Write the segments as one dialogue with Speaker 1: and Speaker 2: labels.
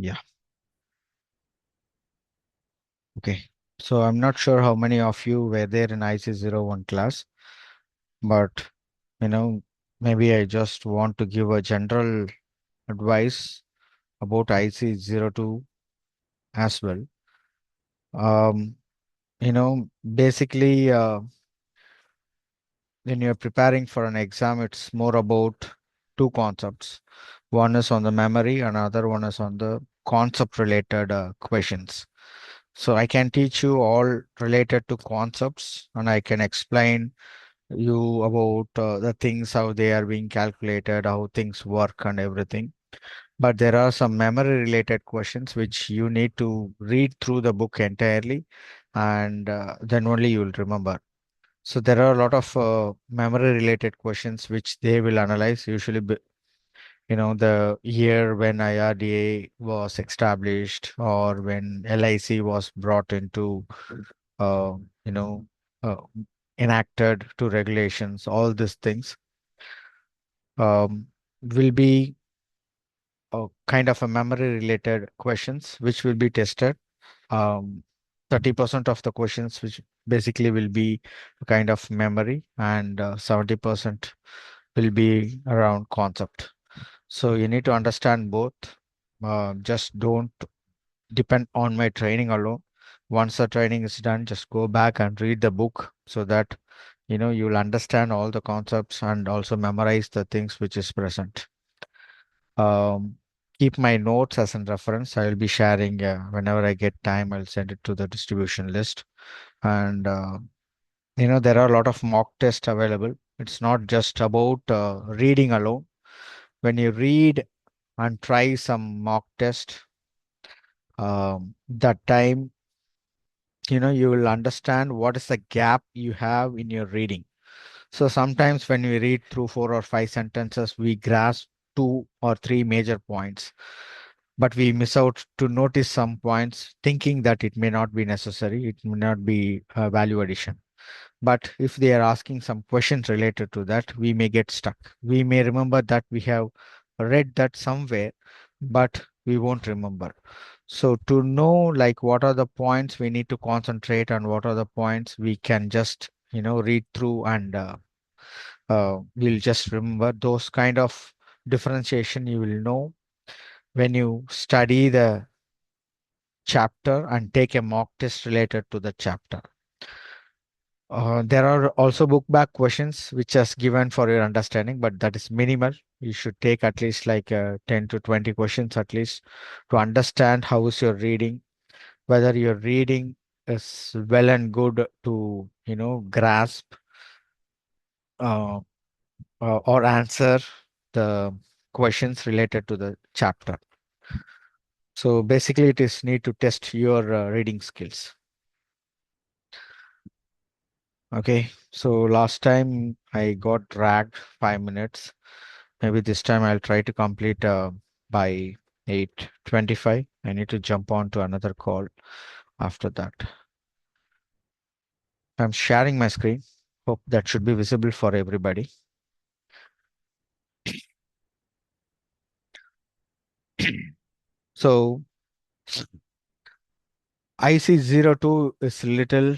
Speaker 1: Yeah. Okay. So I'm not sure how many of you were there in IC01 class, but you know, maybe I just want to give a general advice about IC02 as well. Um, Basically, when you're preparing for an exam, it's more about two concepts. One is on the memory, another one is on the concept related questions. So I can teach you all related to concepts and I can explain you about the things, how they are being calculated, how things work and everything. But there are some memory related questions which you need to read through the book entirely and then only you will remember. So there are a lot of memory related questions which they will analyze usually, the year when IRDA was established or when LIC was brought into, uh, you know, uh, enacted to regulations, all these things will be kind of a memory related questions which will be tested. Um, 30% of the questions which basically will be a kind of memory and 70% will be around concept. So you need to understand both. Just don't depend on my training alone. Once the training is done, just go back and read the book so that you'll understand all the concepts and also memorize the things which is present. Um, Keep my notes as a reference. I will be sharing whenever I get time. I'll send it to the distribution list. And there are a lot of mock tests available. It's not just about reading alone. When you read and try some mock test, that time you will understand what is the gap you have in your reading. So sometimes when we read through 4 or 5 sentences, we grasp two or three major points, but we miss out to notice some points, thinking that it may not be necessary, it may not be a value addition. But if they are asking some questions related to that, we may get stuck. We may remember that we have read that somewhere, but we won't remember. So to know like what are the points we need to concentrate and what are the points we can just, read through and we'll just remember those kind of differentiation you will know when you study the chapter and take a mock test related to the chapter. There are also book back questions which is given for your understanding, but that is minimal. You should take at least like 10 to 20 questions at least to understand how is your reading, whether your reading is well and good to, grasp uh, or answer the questions related to the chapter. So basically it is need to test your reading skills. Okay, so last time I got dragged 5 minutes. Maybe this time I'll try to complete by 8:25. I need to jump on to another call after that. I'm sharing my screen. Hope that should be visible for everybody. So IC02 is little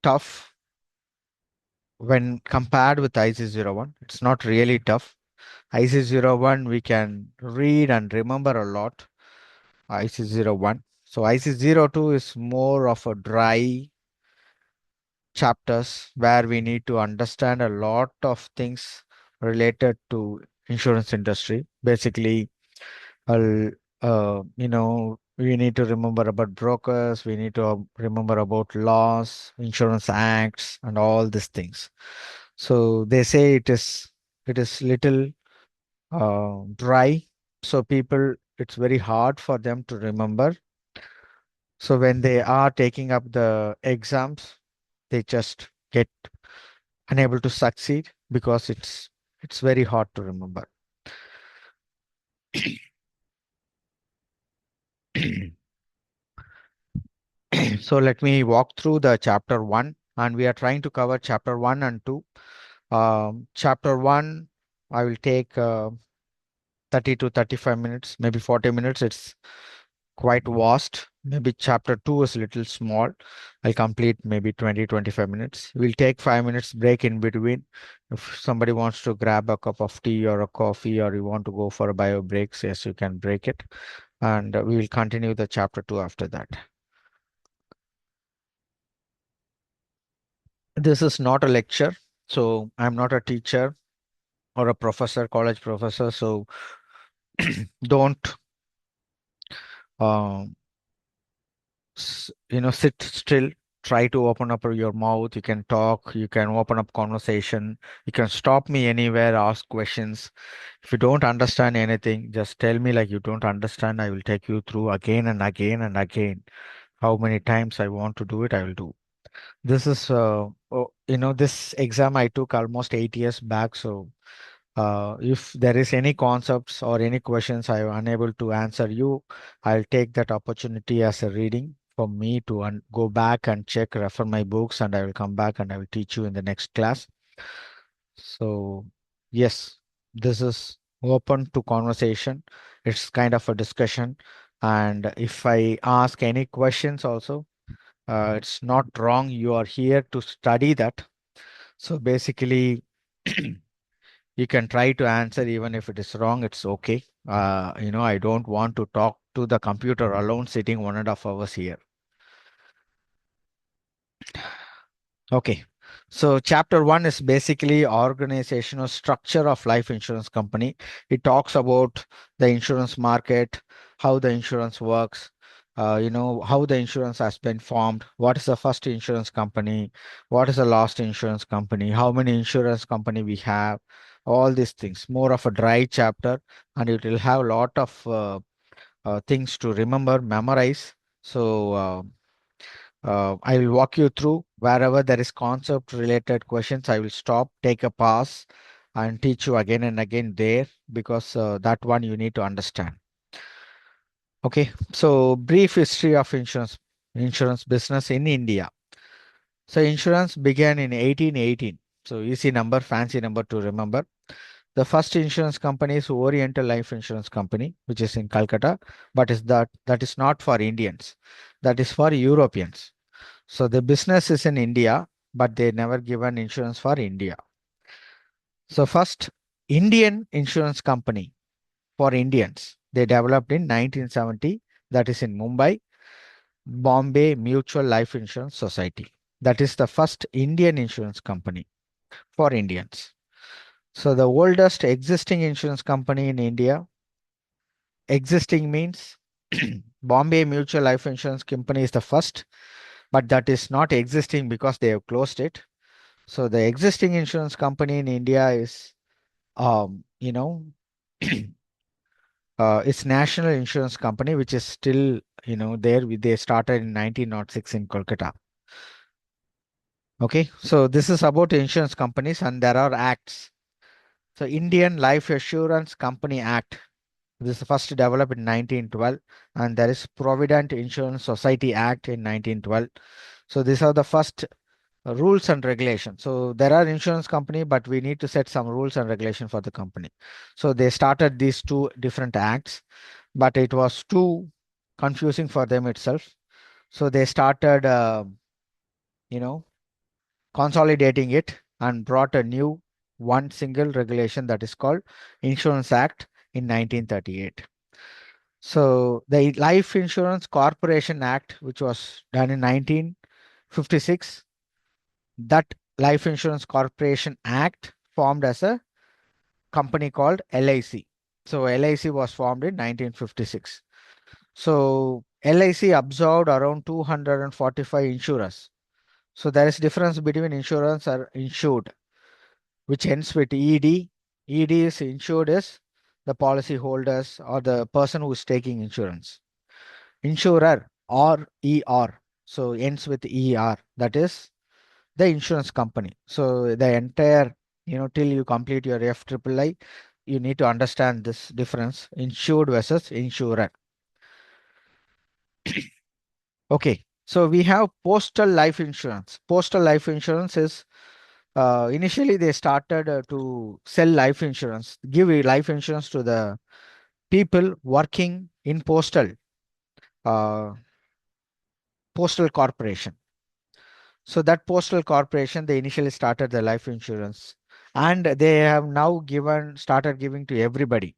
Speaker 1: tough when compared with IC01. It's not really tough. IC01 we can read and remember a lot. IC01. So IC02 is more of a dry chapters where we need to understand a lot of things related to insurance industry. Basically, uh, we need to remember about brokers, we need to remember about laws, insurance acts, and all these things. So they say it is little dry. So people, it's very hard for them to remember. So when they are taking up the exams, they just get unable to succeed because it's very hard to remember. So let me walk through the chapter 1 and we are trying to cover chapter 1 and 2. Chapter 1 I will take 30 to 35 minutes, maybe 40 minutes. It's quite vast. Maybe chapter 2 is a little small. I'll complete maybe 20, 25 minutes. We'll take 5 minutes break in between. If somebody wants to grab a cup of tea or a coffee, or you want to go for a bio break, yes, you can break it. And we will continue the chapter 2 after that. This is not a lecture. So I'm not a teacher or a professor, college professor. So don't, um, sit still. Try to open up your mouth. You can talk. You can open up conversation. You can stop me anywhere, ask questions. If you don't understand anything, just tell me like you don't understand. I will take you through again and again and again. How many times I want to do it, I will do. This is, this exam I took almost 8 years back. So if there is any concepts or any questions I am unable to answer you, I'll take that opportunity as a reading for me to go back and check, refer my books, and I will come back and I will teach you in the next class. So, yes, this is open to conversation. It's kind of a discussion. And if I ask any questions also, it's not wrong. You are here to study that. So basically, you can try to answer even if it is wrong. It's okay. I don't want to talk to the computer alone sitting 1.5 hours here. Okay. So chapter 1 is basically organizational structure of life insurance company. It talks about the insurance market, how the insurance works, how the insurance has been formed, what is the first insurance company, what is the last insurance company, how many insurance company we have, all these things. More of a dry chapter, and it will have a lot of things to remember, memorize. So I will walk you through wherever there is concept related questions. I will stop, take a pause, and teach you again and again there, because that one you need to understand. Okay, so brief history of insurance business in India. So insurance began in 1818. So easy number, fancy number to remember. The first insurance company is Oriental Life Insurance Company, which is in Calcutta, but that is not for Indians. That is for Europeans. So the business is in India, but they never given insurance for India. So first Indian insurance company for Indians, they developed in 1970. That is in Mumbai, Bombay Mutual Life Insurance Society. That is the first Indian insurance company for Indians. So the oldest existing insurance company in India, existing means Bombay Mutual Life Insurance Company is the first, but that is not existing because they have closed it. So the existing insurance company in India is, um, you know, it's National Insurance Company, which is still, there. They started in 1906 in Kolkata. Okay, so this is about insurance companies, and there are acts. So Indian Life Assurance Company Act. This is first developed in 1912, and there is Provident Insurance Society Act in 1912. So these are the first rules and regulations. So there are insurance company, but we need to set some rules and regulation for the company. So they started these two different acts, but it was too confusing for them itself. So they started, you know, consolidating it and brought a new one single regulation that is called Insurance Act in 1938. So the Life Insurance Corporation Act, which was done in 1956, that Life Insurance Corporation Act formed as a company called LIC. So LIC was formed in 1956. So LIC absorbed around 245 insurers. So there is difference between insurance or insured, which ends with ED. ED is insured is the policy holders or the person who is taking insurance. Insurer or ER. So ends with ER. That is the insurance company. So the entire, till you complete your FIII, you need to understand this difference, insured versus insurer. Okay. So we have postal life insurance. Postal life insurance is Initially they started to sell life insurance, give life insurance to the people working in uh, postal corporation. So that postal corporation, they initially started the life insurance, and they have now started giving to everybody.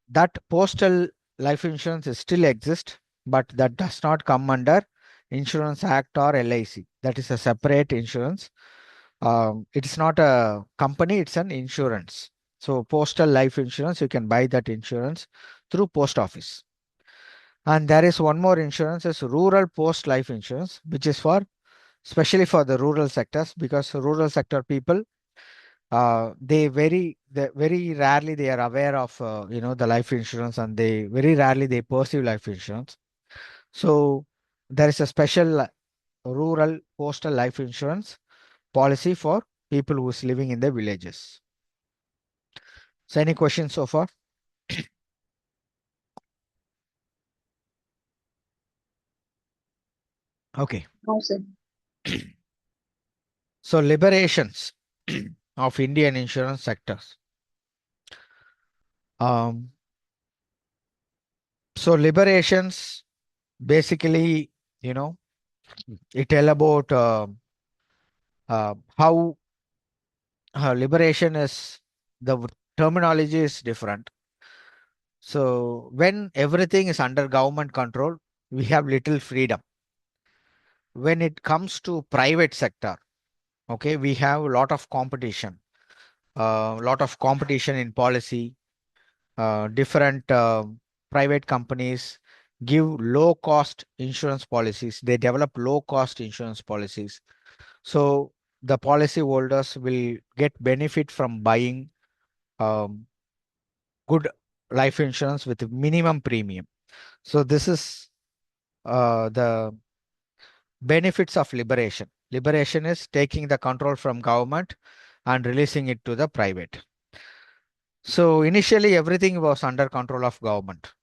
Speaker 1: That postal life insurance is still exist, but that does not come under Insurance Act or LIC. That is a separate insurance. It is not a company; it's an insurance. So postal life insurance, you can buy that insurance through post office. And there is one more insurance, is rural post life insurance, which is for especially for the rural sectors, because rural sector people, they very rarely they are aware of the life insurance, and they very rarely they pursue life insurance. So there is a special rural postal life insurance policy for people who is living in the villages. So any questions so far? Okay.
Speaker 2: No, sir.
Speaker 1: So liberations of Indian insurance sectors. Um, so liberations basically, you know, it tell about how liberation is, terminology is different. So when everything is under government control, we have little freedom. When it comes to private sector, okay, we have a lot of competition, in policy. Different private companies give low cost insurance policies. They develop low cost insurance policies. So the policy holders will get benefit from buying um, good life insurance with minimum premium. So this is the benefits of liberation. Liberation is taking the control from government and releasing it to the private. So initially everything was under control of government.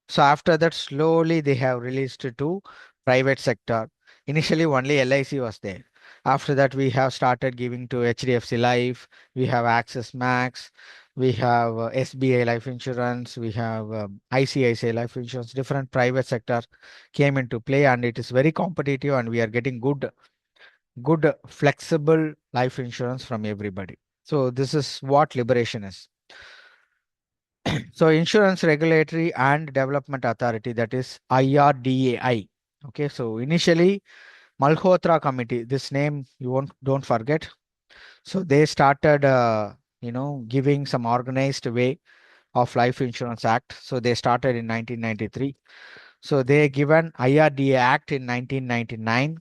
Speaker 1: So after that, slowly they have released it to private sector. Initially, only LIC was there. After that, we have started giving to HDFC Life. We have Access Max. We have SBI Life Insurance. We have ICICI Life Insurance. Different private sector came into play, and it is very competitive. And we are getting good, flexible life insurance from everybody. So this is what liberation is. So Insurance Regulatory and Development Authority, that is IRDAI. Okay, so initially Malhotra Committee, this name you won't don't forget. So they started, giving some organized way of Life Insurance Act. So they started in 1993. So they given IRDA Act in 1999.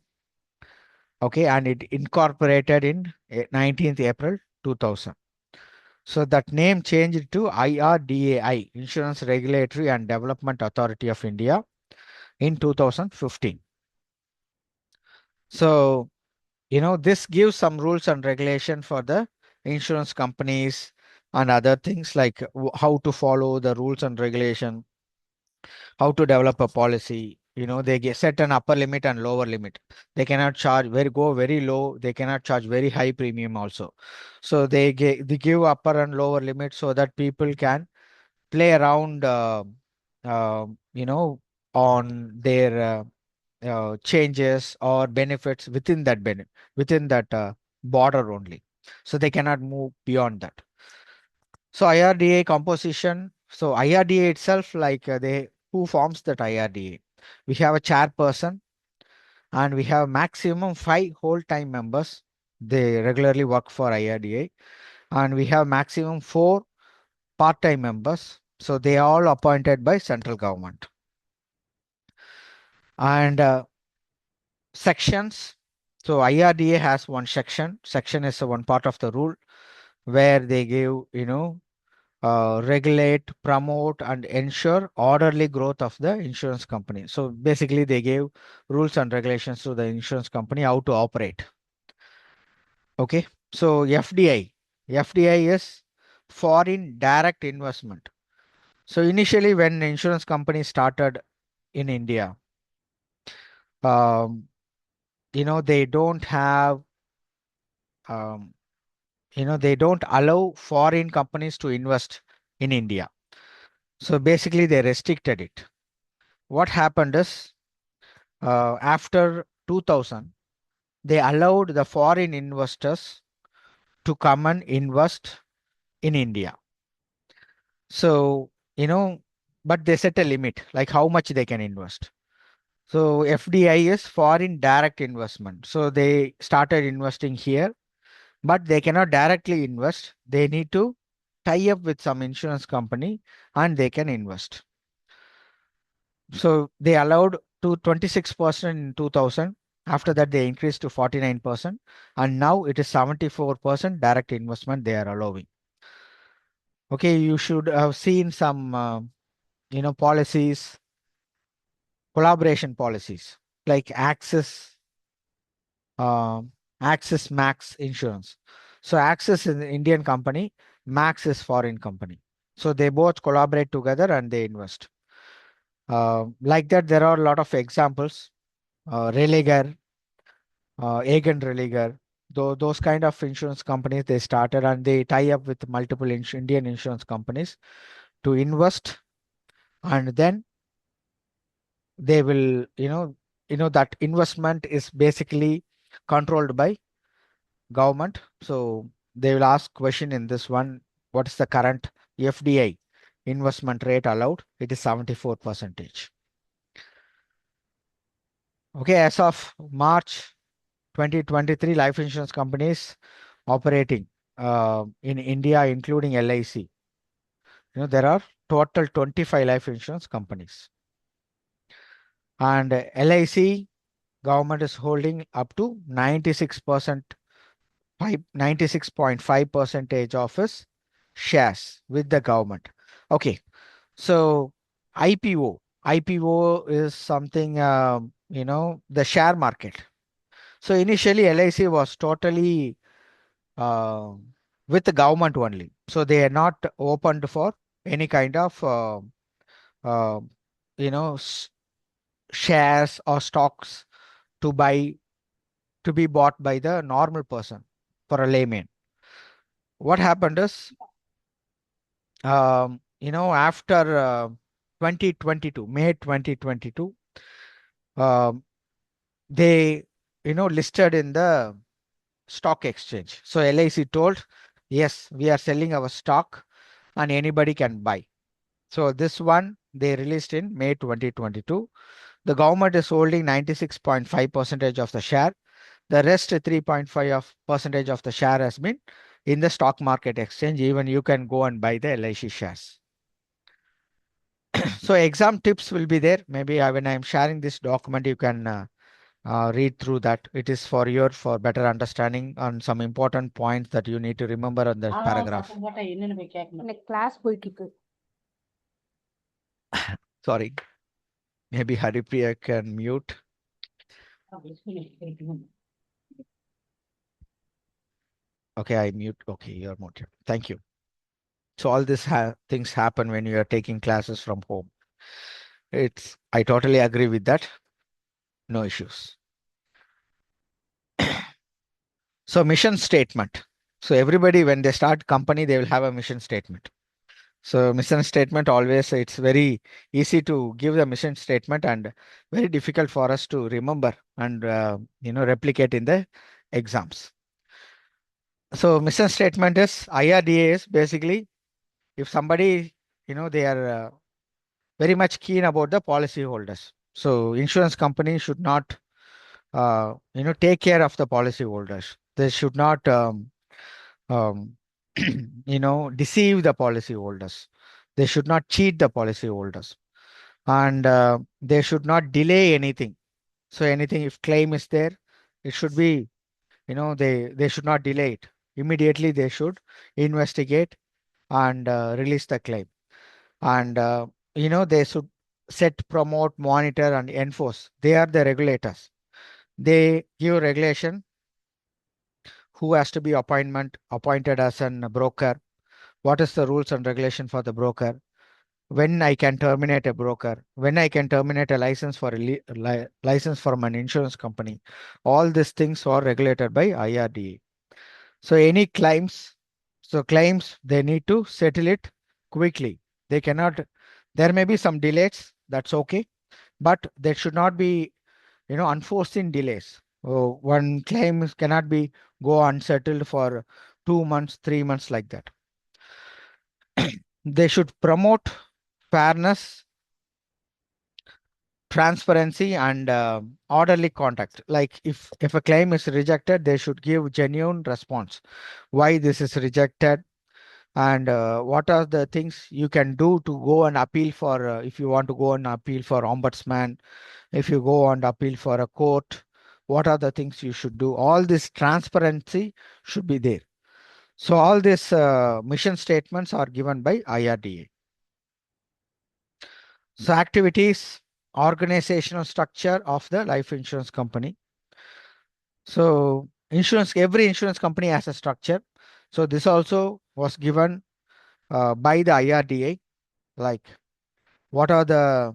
Speaker 1: Okay, and it incorporated in 19th April 2000. So that name changed to IRDAI, Insurance Regulatory and Development Authority of India, in 2015. So, this gives some rules and regulation for the insurance companies and other things, like how to follow the rules and regulation, how to develop a policy. They set an upper limit and lower limit. They cannot charge go very low. They cannot charge very high premium also. So they give upper and lower limit so that people can play around, uh, you know, on their changes or benefits within that border only. So they cannot move beyond that. So IRDA composition. So IRDA itself, like they who forms that IRDA? We have a chairperson, and we have maximum 5 whole-time members. They regularly work for IRDA, and we have maximum 4 part-time members. So they are all appointed by central government. And sections. So IRDA has one section. Section is one part of the rule where they give, regulate, promote, and ensure orderly growth of the insurance company. So basically, they gave rules and regulations to the insurance company how to operate. Okay. So FDI is foreign direct investment. So initially, when insurance companies started in India, um, they don't have they don't allow foreign companies to invest in India. So basically, they restricted it. What happened is, after 2000, they allowed the foreign investors to come and invest in India. So, but they set a limit, like how much they can invest. So FDI is foreign direct investment. So they started investing here, but they cannot directly invest. They need to tie up with some insurance company and they can invest. So they allowed to 26% in 2000. After that, they increased to 49%. And now it is 74% direct investment they are allowing. Okay, you should have seen some, policies, collaboration policies like Axis Max Insurance. So Axis is an Indian company, Max is foreign company. So they both collaborate together and they invest. Like that, there are a lot of examples. Religer, Aegon Religer, those kind of insurance companies they started and they tie up with multiple Indian insurance companies to invest, and then they will, that investment is basically controlled by government. So they will ask question in this one, what is the current FDI investment rate allowed? It is 74 percentage. Okay, as of March 2023, life insurance companies operating in India, including LIC, there are total 25 life insurance companies. And LIC government is holding up to 96.5 percentage of his shares with the government. Okay, so IPO is something, the share market. So initially LIC was totally uh, with the government only. So they are not opened for any kind of, uh, shares or stocks to buy, to be bought by the normal person, for a layman. What happened is, after 2022, May 2022, um, they, listed in the stock exchange. So LIC told, yes, we are selling our stock and anybody can buy. So this one they released in May 2022. The government is holding 96.5 percentage of the share. The rest 3.5 of percentage of the share has been in the stock market exchange. Even you can go and buy the LIC shares. So exam tips will be there. Maybe when I'm sharing this document, you can read through that. It is for better understanding on some important points that you need to remember on the paragraph.
Speaker 2: Class போயிட்டு இருக்கு.
Speaker 1: Sorry. Maybe Haripriya can mute. Okay, I mute. Okay, you're muted. Thank you. So all these things happen when you are taking classes from home. I totally agree with that. No issues. So mission statement. So everybody, when they start company, they will have a mission statement. So mission statement always, it's very easy to give the mission statement and very difficult for us to remember and, replicate in the exams. So mission statement is IRDA is basically, if somebody, they are very much keen about the policy holders. So insurance company should not, take care of the policy holders. They should not, um, deceive the policy holders. They should not cheat the policy holders, and they should not delay anything. So anything, if claim is there, it should be, they should not delay it. Immediately they should investigate and release the claim. And they should set, promote, monitor, and enforce. They are the regulators. They give regulation who has to be appointed as a broker, what is the rules and regulation for the broker, when I can terminate a broker, when I can terminate a license for license from an insurance company. All these things are regulated by IRDA. So any claims, they need to settle it quickly. They cannot, there may be some delays, that's okay, but there should not be, unforeseen delays. One claim cannot be go unsettled for 2 months, 3 months like that. They should promote fairness, transparency, and orderly conduct. Like if a claim is rejected, they should give genuine response. Why this is rejected, and what are the things you can do to go and appeal for, if you want to go and appeal for ombudsman, if you go and appeal for a court, what are the things you should do? All this transparency should be there. So all these mission statements are given by IRDA. So activities, organizational structure of the life insurance company. So every insurance company has a structure. So this also was given by the IRDA, like what are the,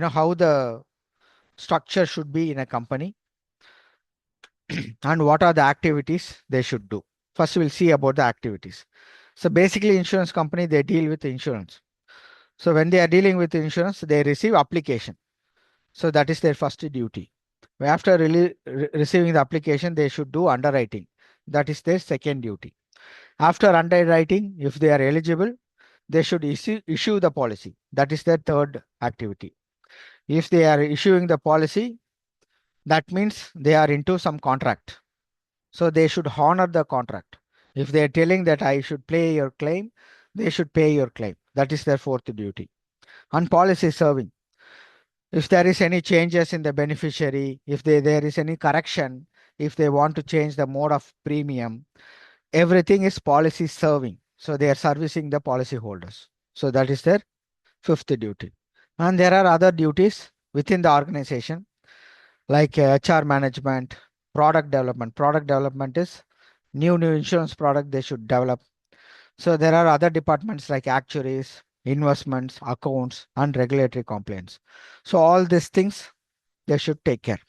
Speaker 1: how the structure should be in a company and what are the activities they should do. First, we'll see about the activities. So basically, insurance company, they deal with insurance. So when they are dealing with insurance, they receive application. So that is their first duty. After receiving the application, they should do underwriting. That is their second duty. After underwriting, if they are eligible, they should issue the policy. That is their third activity. If they are issuing the policy, that means they are into some contract. So they should honor the contract. If they are telling that I should pay your claim, they should pay your claim. That is their fourth duty. And policy serving. If there is any changes in the beneficiary, if there is any correction, if they want to change the mode of premium, everything is policy serving. So they are servicing the policy holders. So that is their fifth duty. And there are other duties within the organization like HR management, product development. Product development is new insurance product they should develop. So there are other departments like actuaries, investments, accounts, and regulatory compliance. So all these things they should take care.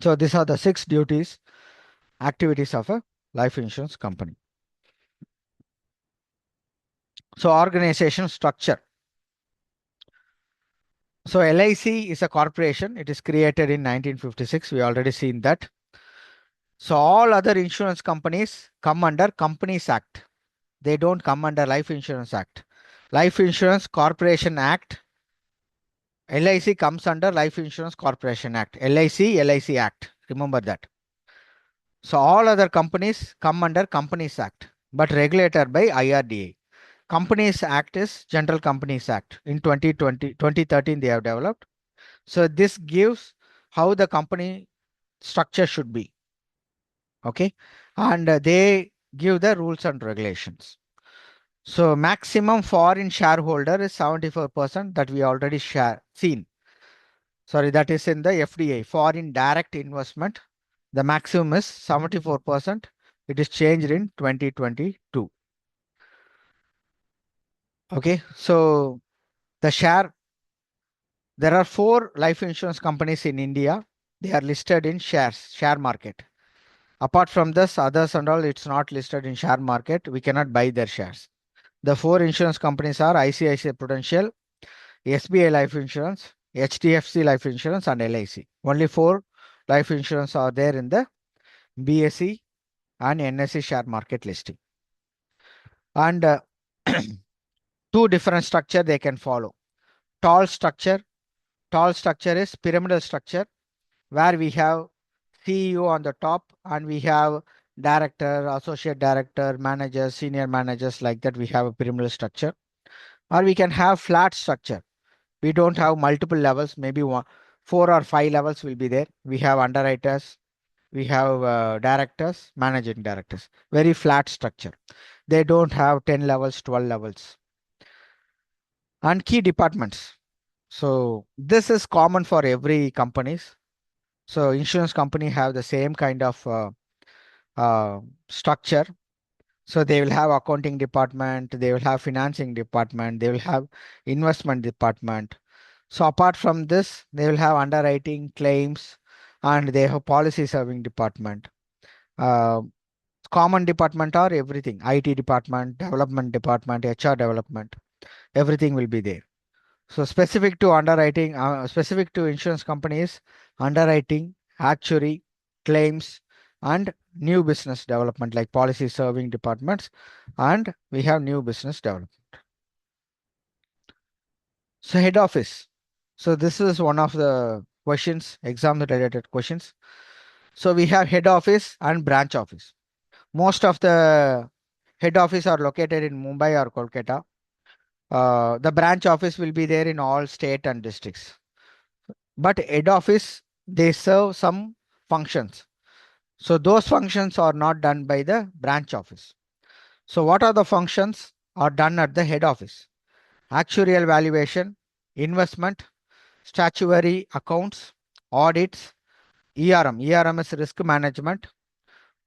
Speaker 1: So these are the 6 duties, activities of a life insurance company. So organization structure. So LIC is a corporation. It is created in 1956. We already seen that. So all other insurance companies come under Companies Act. They don't come under Life Insurance Act. Life Insurance Corporation Act. LIC comes under Life Insurance Corporation Act. LIC Act. Remember that. So all other companies come under Companies Act, but regulated by IRDA. Companies Act is General Companies Act. In 2013, they have developed. So this gives how the company structure should be. Okay. And they give the rules and regulations. So maximum foreign shareholder is 74% that we already seen. Sorry, that is in the FDI, foreign direct investment. The maximum is 74%. It is changed in 2022. Okay, so the share, there are 4 life insurance companies in India. They are listed in share market. Apart from this, others and all, it's not listed in share market. We cannot buy their shares. The 4 insurance companies are ICICI Prudential, SBI Life Insurance, HDFC Life Insurance, and LIC. Only 4 life insurance are there in the BSE and NSE share market listing. And 2 different structure they can follow. Tall structure is pyramidal structure where we have CEO on the top and we have director, associate director, managers, senior managers, like that. We have a pyramidal structure. Or we can have flat structure. We don't have multiple levels, maybe 4 or 5 levels will be there. We have underwriters, we have directors, managing directors. Very flat structure. They don't have 10 levels, 12 levels. And key departments. So this is common for every companies. So insurance company have the same kind of structure. So they will have accounting department, they will have financing department, they will have investment department. So apart from this, they will have underwriting, claims, and they have policy serving department. Common department are everything, IT department, development department, HR development, everything will be there. So specific to underwriting, specific to insurance companies, underwriting, actuary, claims, and new business development like policy serving departments, and we have new business development. So head office. So this is one of the questions, exam related questions. So we have head office and branch office. Most of the head office are located in Mumbai or Kolkata. The branch office will be there in all state and districts. But head office, they serve some functions. So those functions are not done by the branch office. So what are the functions are done at the head office? Actuarial valuation, investment, statutory accounts, audits, ERM. ERM is risk management,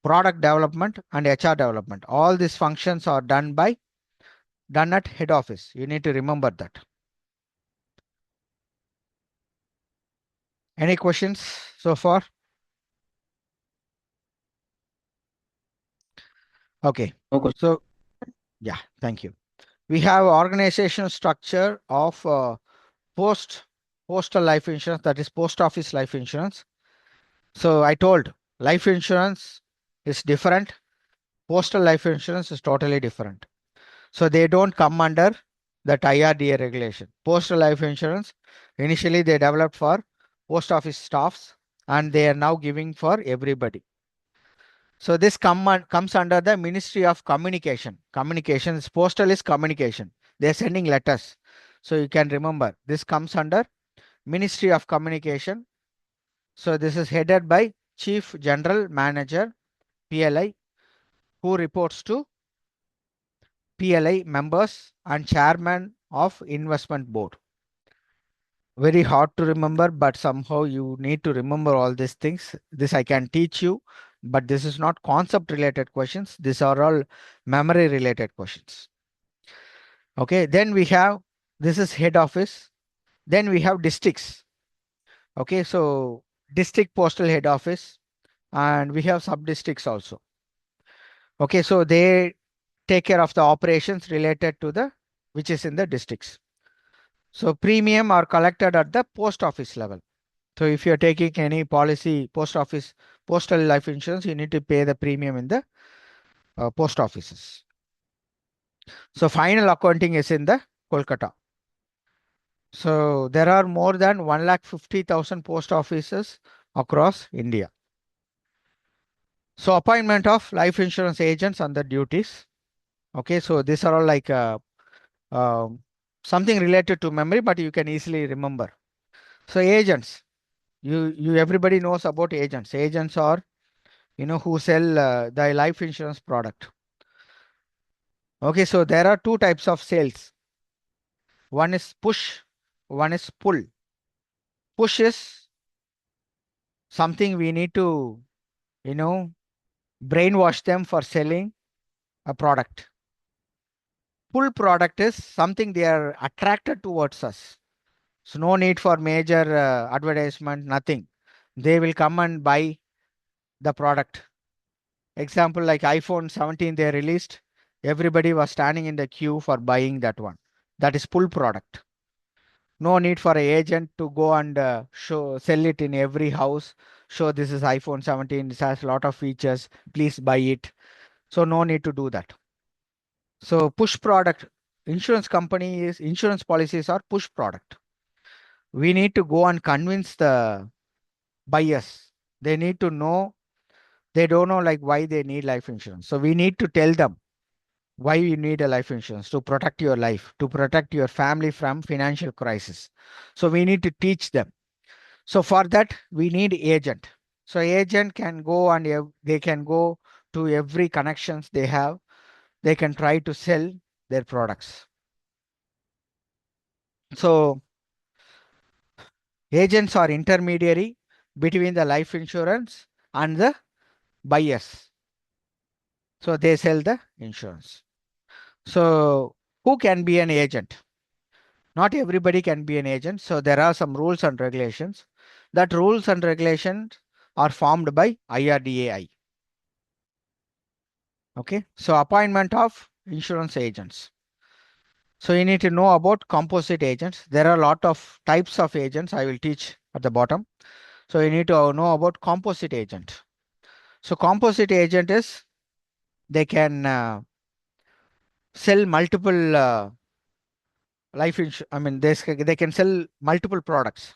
Speaker 1: product development, and HR development. All these functions are done at head office. You need to remember that. Any questions so far? Okay.
Speaker 3: No question.
Speaker 1: So yeah, thank you. We have organizational structure of postal life insurance, that is post office life insurance. So I told life insurance is different. Postal life insurance is totally different. So they don't come under that IRDA regulation. Postal life insurance, initially they developed for post office staffs and they are now giving for everybody. So this comes under the Ministry of Communication. Communications, postal is communication. They are sending letters. So you can remember this comes under Ministry of Communication. So this is headed by Chief General Manager, PLI, who reports to PLI members and Chairman of Investment Board. Very hard to remember, but somehow you need to remember all these things. This I can teach you, but this is not concept related questions. These are all memory related questions. Okay, then we have, this is head office. Then we have districts. Okay, so district postal head office, and we have sub districts also. Okay, so they take care of the operations related to the, which is in the districts. So premium are collected at the post office level. So if you're taking any policy, post office, postal life insurance, you need to pay the premium in the post offices. So final accounting is in the Kolkata. So there are more than 1,50,000 post offices across India. So appointment of life insurance agents and the duties. Okay, so these are all like something related to memory, but you can easily remember. So agents, you everybody knows about agents. Agents are, who sell the life insurance product. Okay, so there are two types of sales. One is push, one is pull. Push is something we need to, brainwash them for selling a product. Pull product is something they are attracted towards us. So no need for major advertisement, nothing. They will come and buy the product. Example, like iPhone 17 they released, everybody was standing in the queue for buying that one. That is pull product. No need for an agent to go and sell it in every house. Show this is iPhone 17, this has a lot of features, please buy it. So no need to do that. So push product, insurance policies are push product. We need to go and convince the buyers. They need to know, they don't know like why they need life insurance. So we need to tell them why you need a life insurance: to protect your life, to protect your family from financial crisis. So we need to teach them. So for that, we need agent. So agent can go and they can go to every connections they have. They can try to sell their products. So agents are intermediary between the life insurance and the buyers. So they sell the insurance. So who can be an agent? Not everybody can be an agent. So there are some rules and regulations. That rules and regulations are formed by IRDAI. Okay, so appointment of insurance agents. So you need to know about composite agents. There are a lot of types of agents I will teach at the bottom. So you need to know about composite agent. So composite agent is they can sell multiple life insurance. I mean, they can sell multiple products,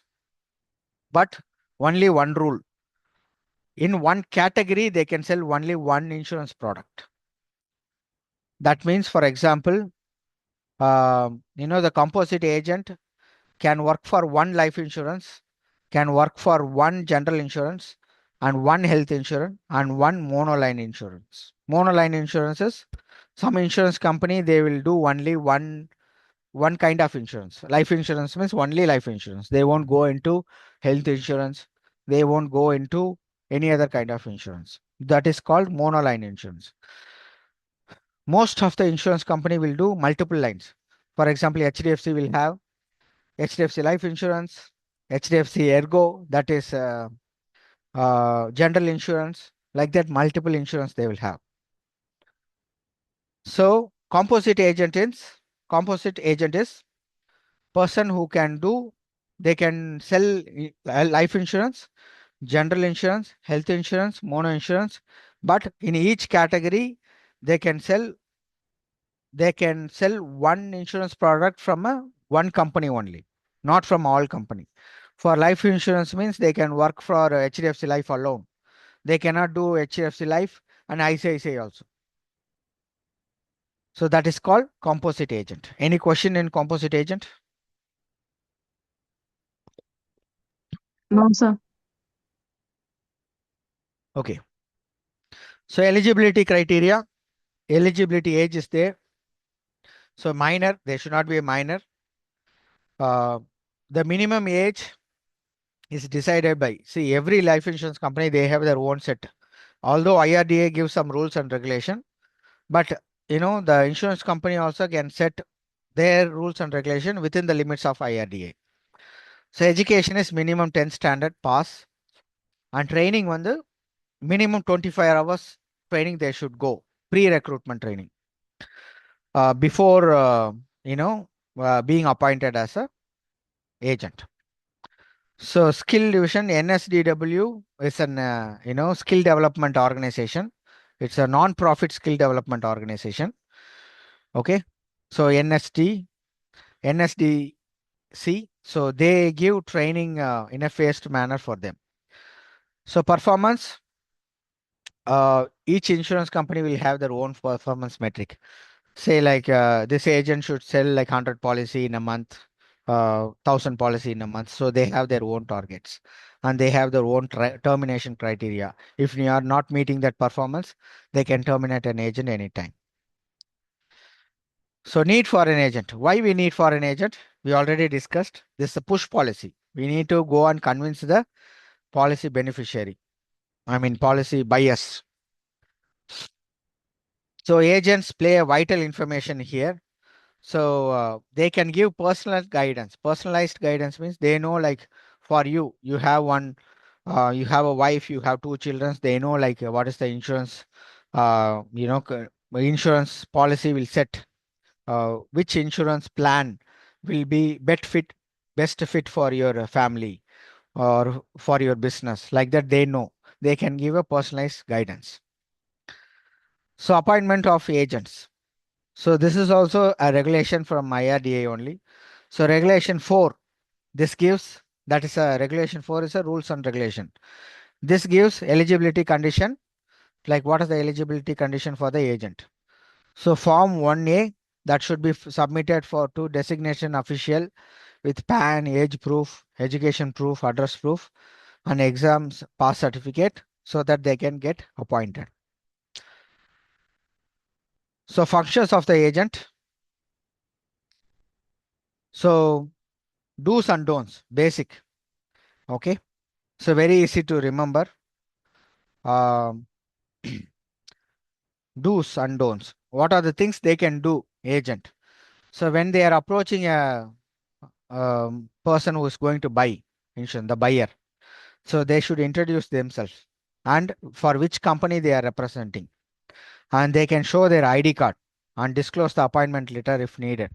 Speaker 1: but only one rule. In one category, they can sell only one insurance product. That means, for example, the composite agent can work for one life insurance, can work for one general insurance, and one health insurance, and one monoline insurance. Monoline insurance is some insurance company, they will do only one kind of insurance. Life insurance means only life insurance. They won't go into health insurance. They won't go into any other kind of insurance. That is called monoline insurance. Most of the insurance company will do multiple lines. For example, HDFC will have HDFC life insurance, HDFC Ergo, that is general insurance, like that multiple insurance they will have. So composite agent is person who can do, they can sell life insurance, general insurance, health insurance, mono insurance, but in each category they can sell one insurance product from one company only, not from all company. For life insurance means they can work for HDFC Life alone. They cannot do HDFC Life and ICICI also. So that is called composite agent. Any question in composite agent?
Speaker 3: No, sir.
Speaker 1: Okay. So eligibility criteria, eligibility age is there. So minor, they should not be a minor. The minimum age is decided by, see, every life insurance company, they have their own set. Although IRDA gives some rules and regulation, but the insurance company also can set their rules and regulation within the limits of IRDA. So education is minimum 10 standard pass, and training on the minimum 25 hours training they should go, pre-recruitment training, before being appointed as a agent. So skill division, NSDW is an skill development organization. It's a non-profit skill development organization. Okay. So NSDC, so they give training in a phased manner for them. So performance, each insurance company will have their own performance metric. Say like this agent should sell like 100 policy in a month, 1,000 policy in a month. So they have their own targets and they have their own termination criteria. If you are not meeting that performance, they can terminate an agent anytime. So need for an agent. Why we need for an agent? We already discussed. This is a push policy. We need to go and convince the policy beneficiary. I mean policy buyers. So agents play a vital information here. So they can give personal guidance. Personalized guidance means they know, like, for you, you have you have a wife, you have two children. They know like what is the insurance, insurance policy will set, which insurance plan will be best fit for your family or for your business. Like that, they know they can give a personalized guidance. So appointment of agents. So this is also a regulation from IRDA only. So regulation 4, that is a regulation 4 is a rules and regulation. This gives eligibility condition, like what is the eligibility condition for the agent. So form 1A, that should be submitted to designation official with PAN, age proof, education proof, address proof, and exams pass certificate so that they can get appointed. So functions of the agent. So do's and don'ts, basic. Okay. So very easy to remember. Um, do's and don'ts. What are the things they can do, agent? So when they are approaching a person who is going to buy insurance, the buyer, so they should introduce themselves and for which company they are representing. and they can show their ID card and disclose the appointment letter if needed.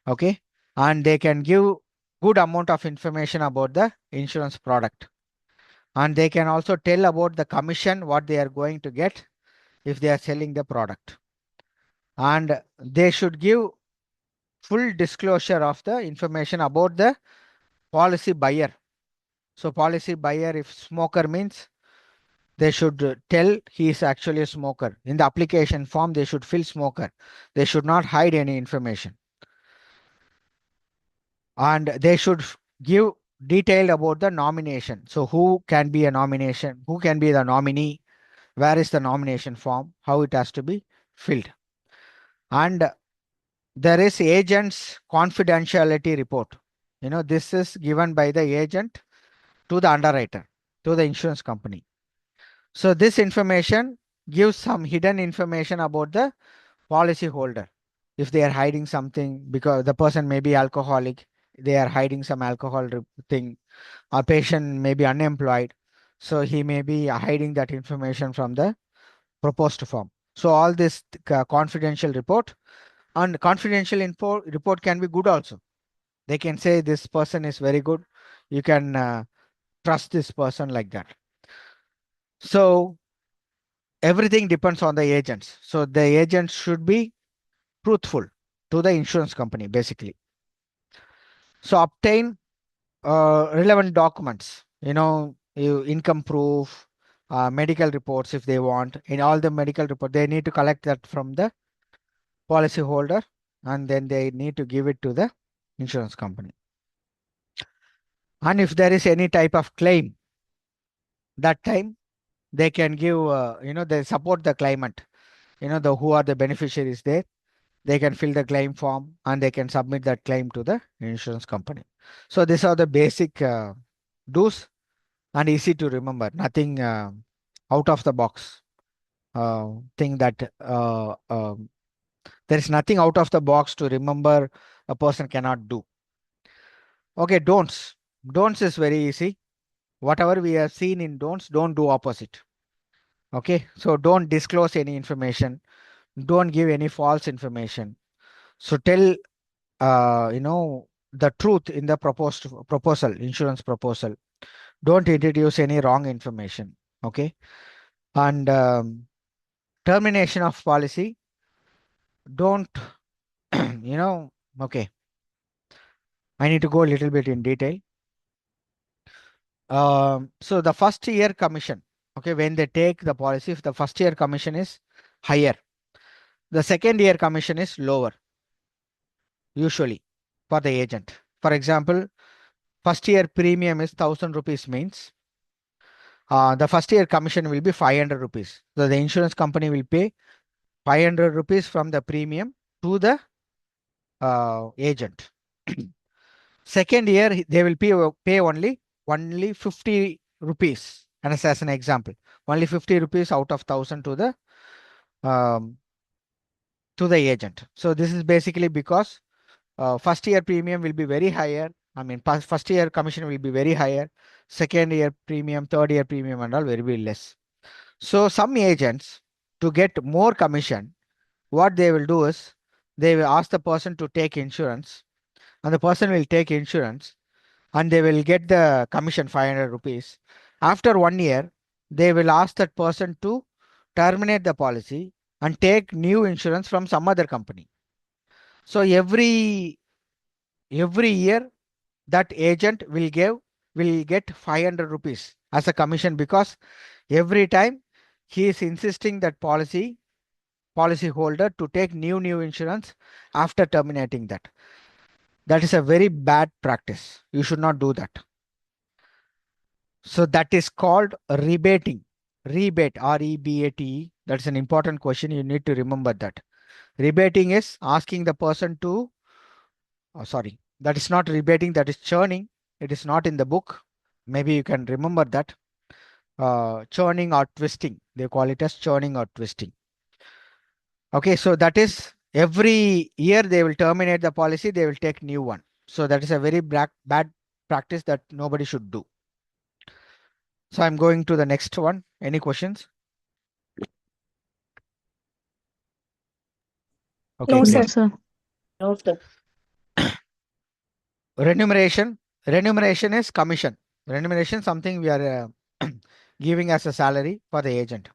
Speaker 1: Okay. And they can give good amount of information about the insurance product. And they can also tell about the commission, what they are going to get if they are selling the product. And they should give full disclosure of the information about the policy buyer. So policy buyer, if smoker means, they should tell he is actually a smoker. In the application form, they should fill smoker. They should not hide any information. And they should give detailed about the nomination. So who can be a nomination, who can be the nominee, where is the nomination form, how it has to be filled. And there is agent's confidentiality report. This is given by the agent to the underwriter, to the insurance company. So this information gives some hidden information about the policy holder. If they are hiding something because the person may be alcoholic, they are hiding some alcohol thing, a patient may be unemployed, so he may be hiding that information from the proposed form. So all this confidential report, and confidential info report can be good also. They can say this person is very good, you can trust this person, like that. So everything depends on the agents. So the agents should be truthful to the insurance company, basically. So obtain relevant documents, income proof, medical reports if they want. In all the medical report, they need to collect that from the policy holder, and then they need to give it to the insurance company. And if there is any type of claim, that time they can give, they support the claimant, who are the beneficiaries there. They can fill the claim form and they can submit that claim to the insurance company. So these are the basic do's and easy to remember. Nothing out of the box thing that there is nothing out of the box to remember a person cannot do. Okay, don'ts. Don'ts is very easy. Whatever we have seen in don'ts, don't do opposite. Okay, so don't disclose any information. Don't give any false information. So tell the truth in the proposal, insurance proposal. Don't introduce any wrong information. Okay. And termination of policy. Don't, okay. I need to go a little bit in detail. So the first year commission, okay, when they take the policy, if the first year commission is higher, the second year commission is lower, usually for the agent. For example, first year premium is 1,000 rupees means the first year commission will be 500 rupees. So the insurance company will pay 500 rupees from the premium to the agent. Second year, they will pay only 50 rupees. And as an example, only 50 rupees out of 1,000 to the agent. So this is basically because first year premium will be very higher. I mean, first year commission will be very higher. Second year premium, third year premium and all will be less. So some agents, to get more commission, what they will do is they will ask the person to take insurance, and the person will take insurance and they will get the commission 500 rupees. After 1 year, they will ask that person to terminate the policy and take new insurance from some other company. So every year that agent will get 500 rupees as a commission, because every time he is insisting that policy holder to take new insurance after terminating that. That is a very bad practice. You should not do that. So that is called rebating. Rebate, R-E-B-A-T-E. That's an important question. You need to remember that. Rebating is asking the person to, sorry, that is not rebating, that is churning. It is not in the book. Maybe you can remember that. Churning or twisting. They call it as churning or twisting. Okay, so that is every year they will terminate the policy, they will take new one. So that is a very bad practice that nobody should do. So I'm going to the next one. Any questions? Okay,
Speaker 2: No,
Speaker 1: great.
Speaker 3: No, sir.
Speaker 2: No, sir.
Speaker 1: Remuneration. Remuneration is commission. Remuneration, something we are giving as a salary for the agent.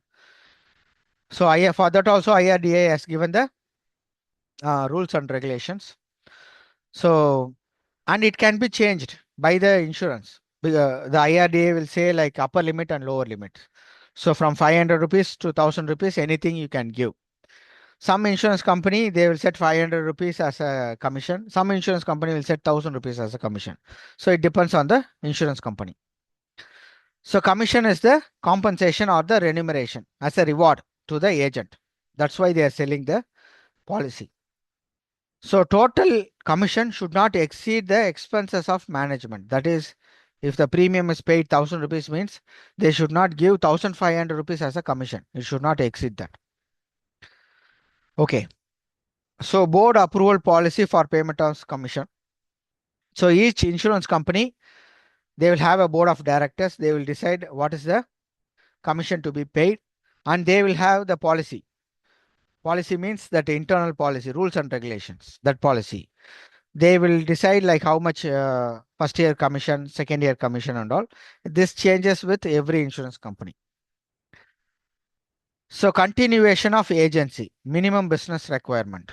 Speaker 1: So for that also IRDA has given the rules and regulations. So, and it can be changed by the insurance. The IRDA will say like upper limit and lower limit. So from 500 rupees to 1000 rupees, anything you can give. Some insurance company, they will set 500 rupees as a commission. Some insurance company will set 1000 rupees as a commission. So it depends on the insurance company. So commission is the compensation or the remuneration as a reward to the agent. That's why they are selling the policy. So total commission should not exceed the expenses of management. That is, if the premium is paid 1000 rupees means they should not give 1500 rupees as a commission. It should not exceed that. Okay. So board approval policy for payment of commission. So each insurance company, they will have a board of directors. They will decide what is the commission to be paid and they will have the policy. Policy means that internal policy, rules and regulations, that policy. They will decide like how much first year commission, second year commission and all. This changes with every insurance company. So continuation of agency, minimum business requirement.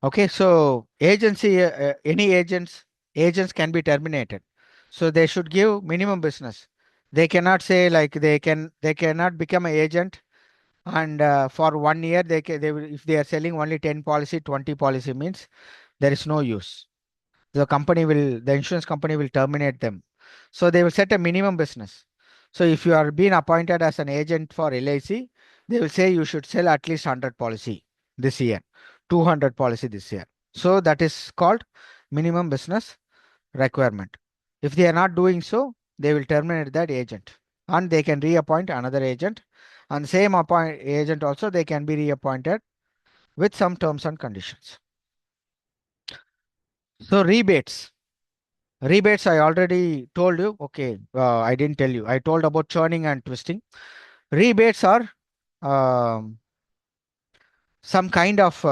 Speaker 1: Okay, so agency, any agents can be terminated. So they should give minimum business. They cannot say like they cannot become an agent and for 1 year they will, if they are selling only 10 policy, 20 policy means there is no use. The insurance company will terminate them. So they will set a minimum business. So if you are being appointed as an agent for LIC, they will say you should sell at least 100 policy this year, 200 policy this year. So that is called minimum business requirement. If they are not doing so, they will terminate that agent and they can reappoint another agent, and same agent also they can be reappointed with some terms and conditions. So rebates. Rebates, I already told you. Okay, I didn't tell you. I told about churning and twisting. Rebates are some kind of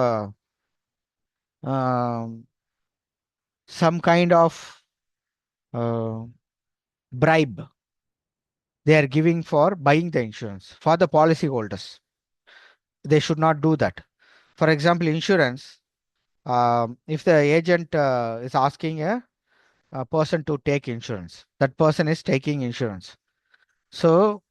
Speaker 1: um, some kind of uh, bribe they are giving for buying the insurance for the policy holders. They should not do that. For example, insurance, if the agent is asking a person to take insurance, that person is taking insurance. So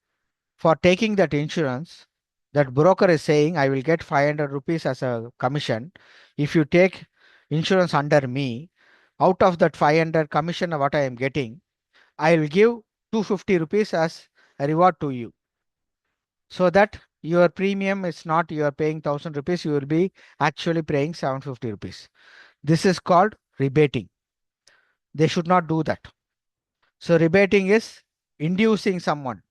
Speaker 1: for taking that insurance, that broker is saying, I will get 500 rupees as a commission. If you take insurance under me, out of that 500 commission of what I am getting, I will give 250 rupees as a reward to you. So that your premium is not you are paying 1000 rupees, you will be actually paying 750 rupees. This is called rebating. They should not do that. So rebating is inducing someone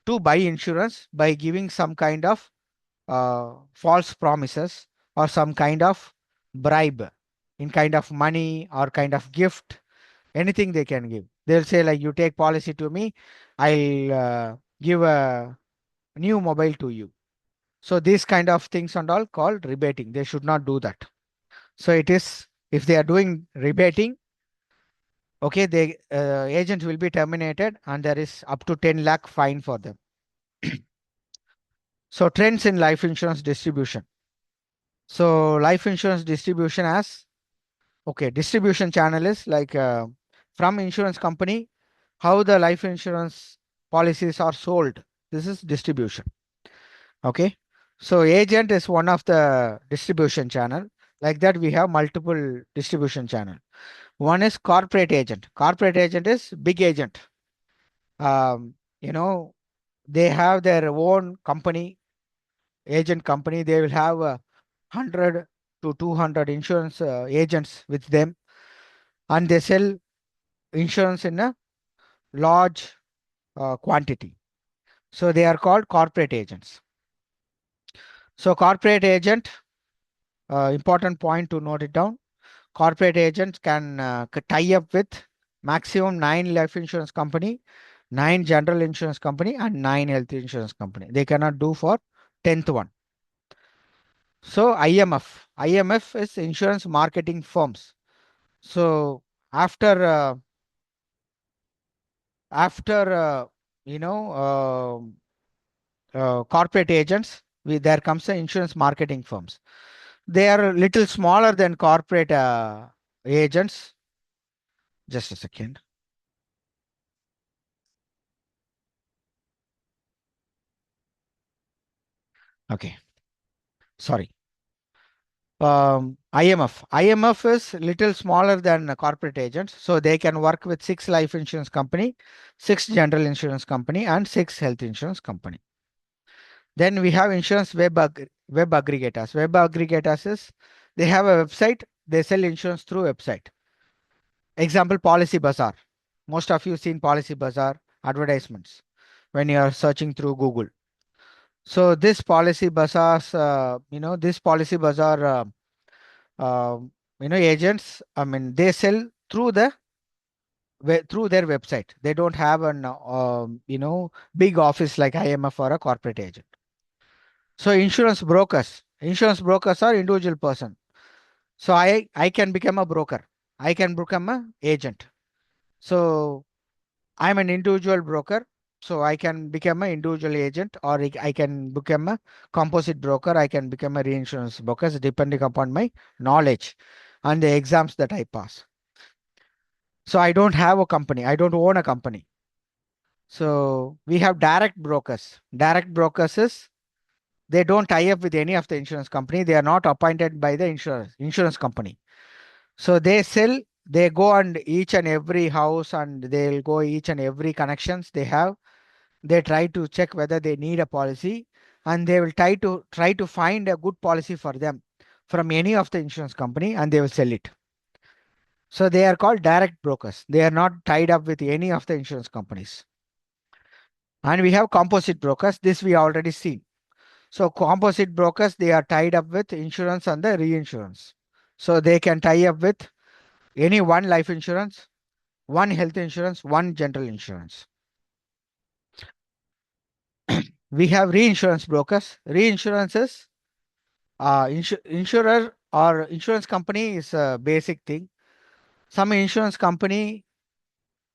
Speaker 1: to buy insurance by giving some kind of false promises or some kind of bribe in kind of money or kind of gift, anything they can give. They'll say like, you take policy to me, I'll give a new mobile to you. So these kind of things and all called rebating. They should not do that. So it is, if they are doing rebating, okay, the agent will be terminated and there is up to 10 lakh fine for them. So trends in life insurance distribution. So life insurance distribution has, okay, distribution channel is like from insurance company, how the life insurance policies are sold. This is distribution. Okay. So agent is one of the distribution channel. Like that, we have multiple distribution channel. One is corporate agent. Corporate agent is big agent. You know, they have their own company, agent company. They will have 100 to 200 insurance agents with them, and they sell insurance in a large quantity. So they are called corporate agents. So corporate agent, important point to note it down. Corporate agents can tie up with maximum 9 life insurance company, 9 general insurance company, and 9 health insurance company. They cannot do for 10th one. So IMF is insurance marketing firms. So after you know corporate agents, there comes the insurance marketing firms. They are a little smaller than corporate agents. Just a second. Okay, sorry. IMF is little smaller than corporate agents, so they can work with 6 life insurance company, 6 general insurance company, and 6 health insurance company. Then we have insurance web aggregators. Web aggregators is they have a website, they sell insurance through website. Example, Policy Bazaar. Most of you seen Policy Bazaar advertisements when you are searching through Google. So this Policy Bazaar's, this Policy Bazaar, agents, I mean, they sell through through their website. They don't have an, big office like IMF or a corporate agent. So insurance brokers are individual person. So I can become a broker. I can become a agent. So I'm an individual broker. So I can become an individual agent, or I can become a composite broker. I can become a reinsurance broker depending upon my knowledge and the exams that I pass. So I don't have a company. I don't own a company. So we have direct brokers. Direct brokers is they don't tie up with any of the insurance company. They are not appointed by the insurance company. So they sell, they go on each and every house and they'll go each and every connections they have. They try to check whether they need a policy, and they will try to find a good policy for them from any of the insurance company, and they will sell it. So they are called direct brokers. They are not tied up with any of the insurance companies. And we have composite brokers. This we already seen. So composite brokers, they are tied up with insurance and the reinsurance. So they can tie up with any one life insurance, one health insurance, one general insurance. We have reinsurance brokers. Reinsurance is insurer or insurance company is a basic thing. Some insurance company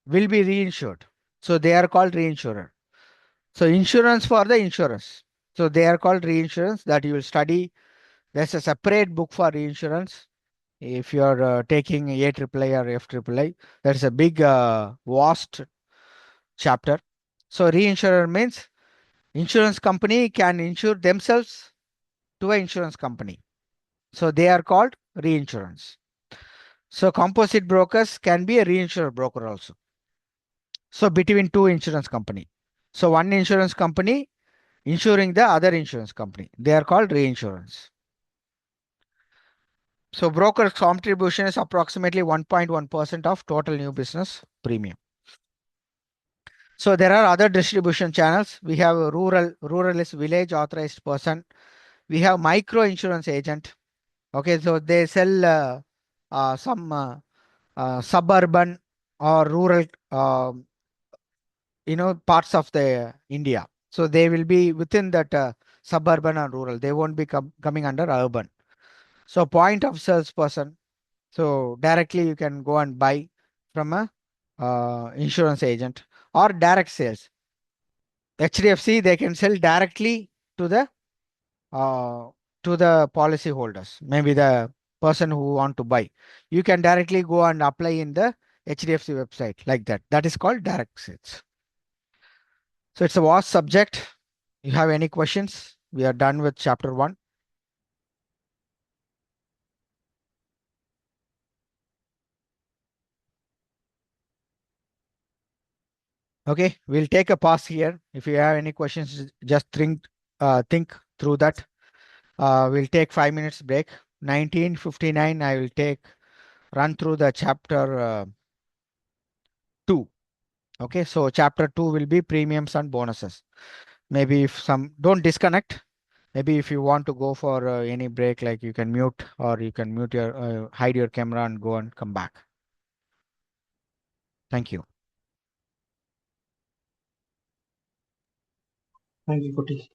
Speaker 1: will be reinsured. So they are called reinsurer. So insurance for the insurers. So they are called reinsurance that you will study. There's a separate book for reinsurance. If you are taking AAA or FAAA, there's a big vast chapter. So reinsurer means insurance company can insure themselves to an insurance company. So they are called reinsurance. So composite brokers can be a reinsurer broker also. So between two insurance company. So one insurance company insuring the other insurance company. They are called reinsurance. So broker's contribution is approximately 1.1% of total new business premium. So there are other distribution channels. We have rural is village authorized person. We have micro insurance agent. Okay, so they sell some suburban or rural, parts of the India. So they will be within that suburban or rural. They won't be coming under urban. So point of salesperson. So directly you can go and buy from a insurance agent or direct sales. HDFC, they can sell directly to the uh, policy holders, maybe the person who want to buy. You can directly go and apply in the HDFC website like that. That is called direct sales. So it's a vast subject. You have any questions? We are done with chapter 1. Okay, we'll take a pause here. If you have any questions, just think through that. We'll take 5 minutes break. 19:59, I will run through the chapter 2. Okay, so chapter 2 will be premiums and bonuses. Maybe if don't disconnect. Maybe if you want to go for any break, like you can mute, or you can hide your camera and go and come back. Thank you.
Speaker 4: Thank you, Koti.